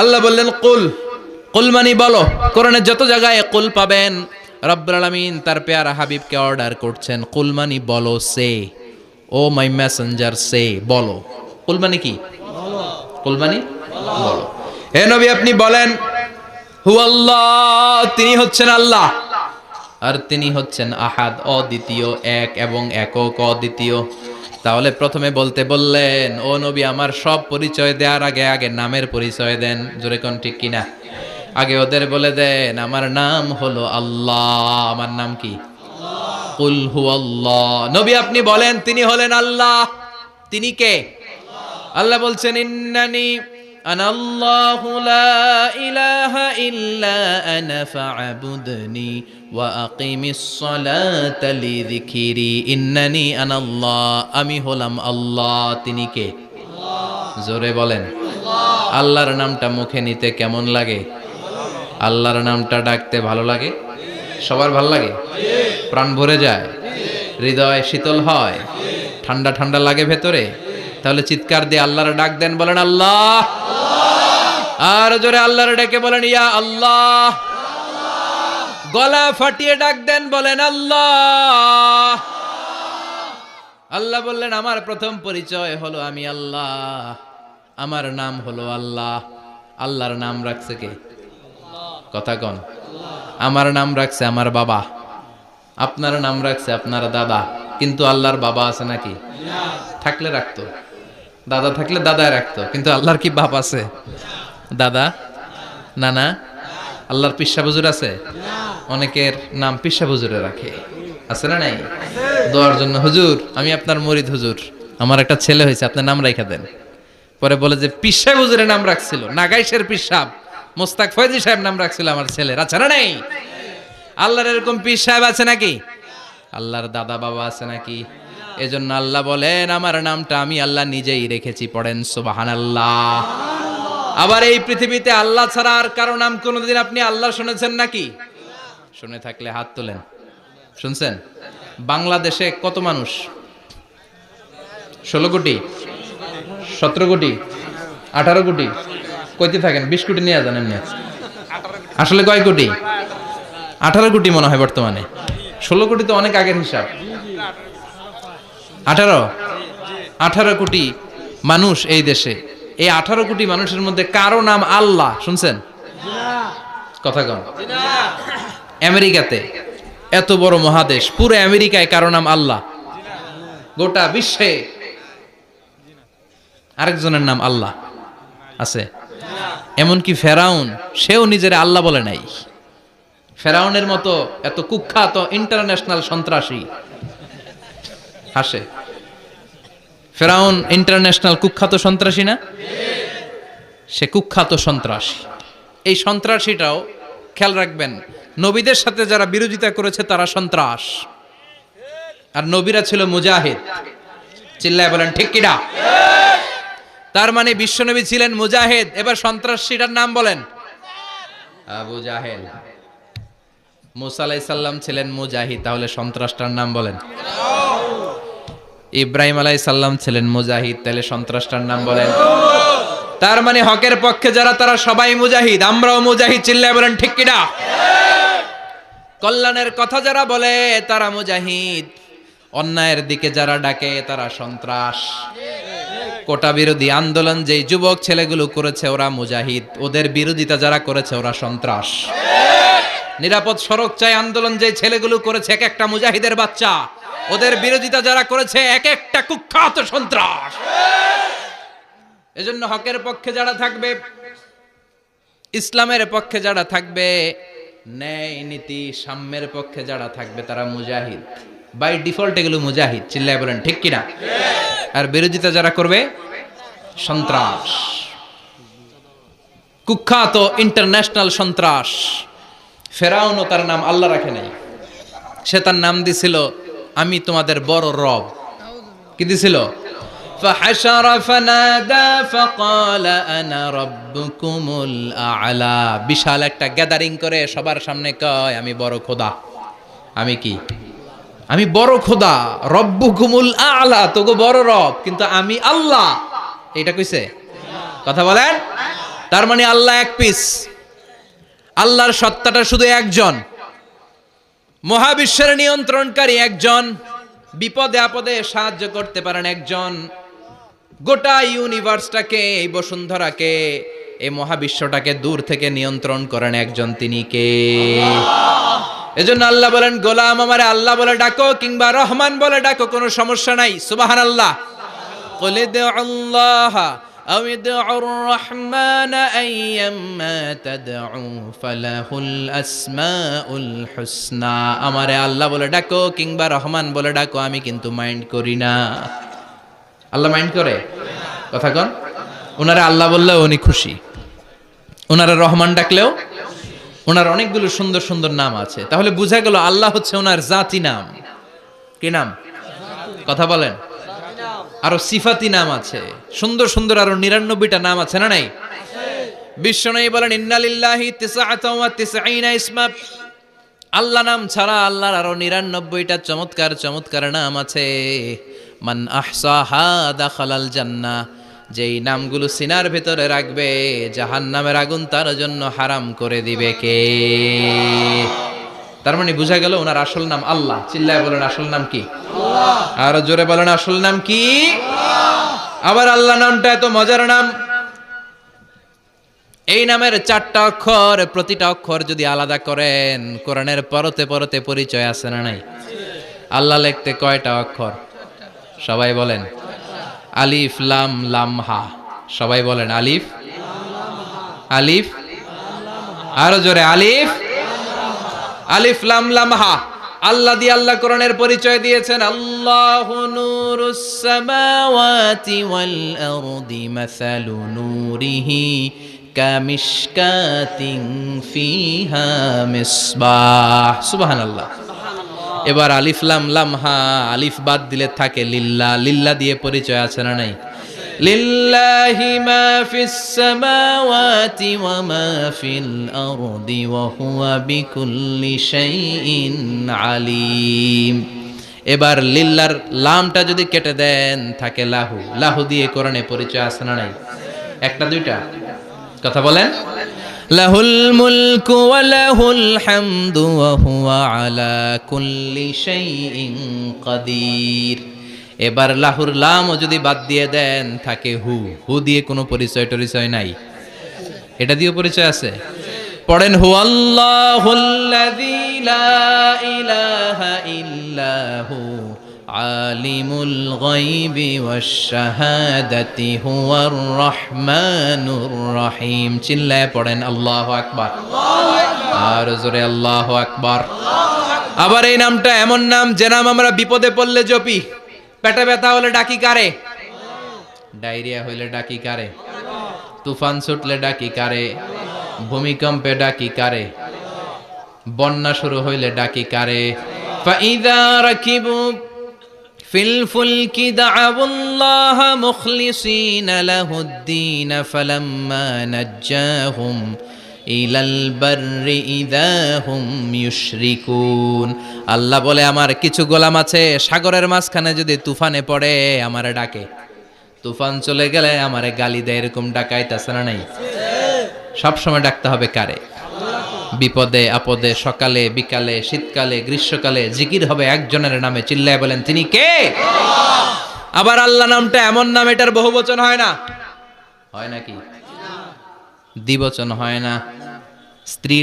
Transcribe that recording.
আল্লাহ বললেন কুল, কুল মানে বলো। কোরআনের যত জায়গায় কুল পাবেন, রব্বুল আলামিন তার পেয়ারা হাবিবকে অর্ডার করছেন কুল মানে বলো, সে ও মাই মেসেঞ্জার সে, বলো। কুল মানে কি? কুল মানে বলো। হে নবী আপনি বলেন হু আল্লাহ, তিনি হচ্ছেন আল্লাহ, আর তিনি হচ্ছেন আহাদ, অদ্বিতীয়, এক এবং একক, অদ্বিতীয়। তাহলে প্রথমে বলতে বললেন ও নবী আমার সব পরিচয় দেওয়ার আগে আগে নামের পরিচয় দেন। জোরে কোন ঠিক কিনা? আগে ওদের বলে দেন আমার নাম হলো আল্লাহ। আমার নাম কি? কুল হু আল্লাহ। নবী আপনি বলেন তিনি হলেন আল্লাহ। তিনি কে? আল্লাহ বলছেন ইন্নানি আনাল্লাহু লা ইলাহা ইল্লা আনা ফা'বুদনি ওয়া আকিমিস সালাতা লিযিকরি। ইন্নানি আনাল্লাহ, আমি হলাম আল্লাহ। তিনি কে? জোরে বলেন। আল্লাহর নামটা মুখে নিতে কেমন লাগে? আল্লাহর নামটা ডাকতে ভালো লাগে? সবার ভালো লাগে? প্রাণ ভরে যায়, হৃদয় শীতল হয়, ঠান্ডা ঠান্ডা লাগে ভেতরে। তাহলে চিৎকার দিয়ে আল্লাহর ডাক দেন, বলেন আল্লাহ। আর জোরে আল্লাহর ডেকে বলেন ইয়া আল্লাহ। গলা ফাটিয়ে ডাক দেন, বলেন আল্লাহ। আল্লাহ বললেন আমার প্রথম পরিচয় হলো আমি আল্লাহ, আমার নাম হলো আল্লাহ। আল্লাহর নাম রাখছে কে? কথা কন। আমার নাম রাখছে আমার বাবা, আপনার নাম রাখছে আপনার দাদা। কিন্তু আল্লাহর বাবা আছে নাকি? থাকলে রাখতো, দাদা থাকলে দাদায় রাখতো। কিন্তু আল্লাহর কি বাপ আছে? দাদা, নানা? আল্লাহর পিসা হুজুর আছে? অনেকের নাম পিসা হুজুরে রাখে, আছে না নাই? দোয়ার জন্য হুজুর আমি আপনার মুরিদ হুজুর, আমার একটা ছেলে হয়েছে, আপনার নাম রাখা দেন। পরে বলে যে পিসা হুজুরের নাম রাখছিল, নাগাইশের পিসাব মোস্তাক ফয়জি সাহেব নাম রাখছিল আমার ছেলের, আছে না নাই? আল্লাহর এরকম পীর সাহেব আছে নাকি? আল্লাহর দাদা বাবা আছে নাকি? এজন্য আল্লাহ বলেন আমার নামটা আমি আল্লাহ নিজেই রেখেছি। পড়েন সুবহানাল্লাহ। আবার এই পৃথিবীতে আল্লাহ ছাড়া আর কারো নাম কোনোদিন আপনি আল্লাহ শুনেছেন নাকি? শুনে থাকলে হাত তোলেন। শুনছেন? বাংলাদেশে কত মানুষ? 16 কোটি, 17 কোটি, 18 কোটি? কইতে থাকেন, 20 কোটি নিয়ে জানেন না? আসলে কয় কোটি? 18 কোটি মনে হয় বর্তমানে। 16 কোটি তো অনেক আগের হিসাব। 18 কোটি মানুষ এই দেশে। এই 18 কোটি মানুষের মধ্যে কারো নাম আল্লাহ শুনছেন? কথা কন। আমেরিকাতে, এত বড় মহাদেশ, পুরো আমেরিকায় কারো নাম আল্লাহ? গোটা বিশ্বে আরেকজনের নাম আল্লাহ আছে? এমনকি ফেরাউন, সেও নিজের আল্লাহ বলে নাই। ফেরাউনের মতো এত কুখ্যাত ইন্টারন্যাশনাল সন্ত্রাসী হাসে। ফেরাউন ইন্টারন্যাশনাল কুখ্যাত সন্ত্রাসী না? সে কুখ্যাত সন্ত্রাসী। এই সন্ত্রাসীটাও খেয়াল রাখবেন, নবীদের সাথে যারা বিরোধিতা করেছে তারা সন্ত্রাস, আর নবীরা ছিল মুজাহিদ। চিল্লায় বলেন ঠিক কিনা? তার মানে বিশ্বনবী ছিলেন মুজাহিদ। এবার সন্ত্রাসীটার নাম বলেন। আবু জাহেল। মুসা আলাইহিস সালাম ছিলেন মুজাহিদ, তাহলে সন্ত্রাসটার নাম বলেন। ইব্রাহিম আলাইহিস সালাম ছিলেন মুজাহিদ, তাহলে সন্ত্রাসটার নাম বলেন। তার মানে হকের পক্ষে যারা তারা সবাই মুজাহিদ, আমরাও মুজাহিদ। চিল্লায় বলেন ঠিক কিনা? কল্যাণের কথা যারা বলে তারা মুজাহিদ, অন্যায়ের দিকে যারা ডাকে তারা সন্ত্রাস। কোটা বিরোধী আন্দোলন যেই যুবক ছেলেগুলো করেছে ওরা মুজাহিদ, ওদের বিরোধিতা যারা করেছে ওরা সন্ত্রাস। নিরাপদ সড়ক চাই আন্দোলন যে ছেলেগুলো করেছে এক একটা মুজাহিদের বাচ্চা, ওদের বিরোধিতা যারা করেছে এক একটা কুখ্যাত সন্ত্রাস। এজন্য হকের পক্ষে যারা থাকবে, ইসলামের পক্ষে যারা থাকবে, ন্যায় নীতি সাম্যের পক্ষে যারা থাকবে তারা মুজাহিদ। বাই ডিফল্ট এগুলো মুজাহিদ। চিল্লায় বলেন ঠিক কিনা? আর বিরোধিতা যারা করবে সন্ত্রাস, কুখ্যাত ইন্টারন্যাশনাল সন্ত্রাস। ফেরাউনও তার নাম আল্লাহ রাখে নাই, সে তার নাম দিছিল আমি তোমাদের বড় রব। কি দিছিল? فحشر فنادى فقال انا ربكم الاعلى। বিশাল একটা গ্যাদারিং করে সবার সামনে কয় আমি বড় খোদা। আমি কি? আমি বড় খোদা, রব্বুকুমুল আ'লা, তোগো বড় রব, কিন্তু আমি আল্লাহ। এটা কইছে? কথা বলেন। তার মানে আল্লাহ এক পিস, আল্লাহর সত্তাটা শুধু একজন, মহাবিশ্বের নিয়ন্ত্রণকারী একজন, বিপদে আপদে সাহায্য করতে পারেন একজন, গোটা ইউনিভার্সটাকে, এই বসুন্ধরাকে, এই মহাবিশ্বটাকে দূর থেকে নিয়ন্ত্রণ করেন একজন, তিনি কে? এজন্য আল্লাহ বলেন, গোলাম আমারে আল্লাহ বলে ডাকো কিংবা রহমান বলে ডাকো, কোনো সমস্যা নাই। সুবহানাল্লাহ। কুল ইদউল্লাহ আও ইদউর রহমান আইয়াম্মা তাদউ ফালাহুল আসমাউল হুসনা। আমারে আল্লাহ বলে ডাকো কিংবা রহমান বলে ডাকো, আমি কিন্তু মাইন্ড করি না। আল্লাহ মাইন্ড করে? কথা কন। ওনারা আল্লাহ বললেও উনি খুশি, ওনারা রহমান ডাকলেও। ওনার অনেকগুলো সুন্দর সুন্দর নাম আছে, তাহলে বোঝা গেল আল্লাহ হচ্ছে ওনার জাতি নাম। কি নাম? কথা বলেন। আরো সিফাতি নাম আছে, সুন্দর সুন্দর আরো ৯৯টা নাম আছে, না নাই? বিশ্বনবী বলেন, ইন্নালিল্লাহি তিসআতাও ওয়া তিসঈনা ইসমা। আল্লাহ নাম ছাড়া আল্লাহর আরো ৯৯টা চমৎকার চমৎকার নাম আছে। মান আহসাহা দাখালাল জান্নাহ। যেই নামগুলো সিনার ভেতরে রাখবে, জাহান্নামের আগুন তার জন্য হারাম করে দিবে কে? তার মানে বোঝা গেল ওনার আসল নাম আল্লাহ। চিল্লায় বলেন, আসল নাম কি? আল্লাহ। আর জোরে বলেন, আসল নাম কি? আল্লাহ। আবার আল্লাহ নামটা এত মজার নাম, এই নামের 4টা অক্ষর, প্রতিটা অক্ষর যদি আলাদা করেন, কোরআনের পরতে পরতে পরিচয় আছে না নাই? আল্লাহ লিখতে কয়টা অক্ষর? সবাই বলেন। আলিফ লাম লাম হা। সবাই বলেন আলিফ, আলিফ, আরো জোরে আলিফ, আলিফ লাম লাম হা। আল্লাহ দিয়ে আল্লাহ কোরআনের পরিচয় দিয়েছেন, আল্লাহু নূরুস সামাওয়াতি ওয়াল আরদি মাসালু নূরিহি কামিশকাতিন ফিহা মিসবাহ। সুবহানাল্লাহ। এবার আলিফ লাম লাম হা, আলিফ বাদ দিলে থাকে লিল্লাহ। লিল্লাহ দিয়ে পরিচয় আছে না নাই? লিল্লাহি মা ফিস সামাওয়াতি ওয়া মা ফিল আরদি ওয়া হুয়া বিকুল্লি শাইইন আলিম। এবার লিল্লাহর লামটা যদি কেটে দেন থাকে লাহু। লাহু দিয়ে কোরআনে পরিচয় আছে না নাই? একটা দুইটা? কথা বলেন। লাহুল মুলকু ওয়া লাহুল হামদু ওয়া হুয়া আলা কুল্লি শাইইন কাদির। এবার লাহুর লামও যদি বাদ দিয়ে দেন থাকে হু। হু দিয়ে কোনো পরিচয় টরিচয় নাই, এটা দিয়ে পরিচয় আছে। পড়েন, হুয়াল্লাহুল্লাযী লা ইলাহা ইল্লাহু আলিমুল গায়বি ওয়াশ শাহাদাতি হুয়ার রহমানুর রহিম। চিল্লায় পড়েন আল্লাহু আকবার। আর জোরে আল্লাহু আকবার। আবার এই নামটা এমন নাম, যে নাম আমরা বিপদে পড়লে জপি। পেটে ব্যথা হলে ডাকি কারে? ডায়রিয়া হইলে ডাকি কারে? তুফান ছুটলে ডাকি কারে? ভূমিকম্পে ডাকি কারে? বন্যা শুরু হইলে ডাকি কারে? ফাইযা রাকিবু ফিল ফুলকি দা'আবুল্লাহ মুখলিসিনা লাহুদ্দিন ফালাম্মা নাজ্জাহুম ইলাল বাররি ইযা হুম ইউশরিকুন। আল্লাহ বলে, আমার কিছু গোলাম আছে সাগরের মাঝখানে যদি তুফানে পড়ে আমারে ডাকে, তুফান চলে গেলে আমারে গালি দেয়। এরকম ডাকাইতাছে না নাই? সব সময় ডাকতে হবে কারে? বিপদে আপদে, সকালে বিকালে, শীতকালে গ্রীষ্মকালে জিকির হবে একজনের নামে। চিল্লায় বলেন, তিনি কে? আবার আল্লাহ নামটা এমন নাম, এটার বহুবচন হয় না। হয় নাকি? দ্বিবচন হয় না। স্ত্রী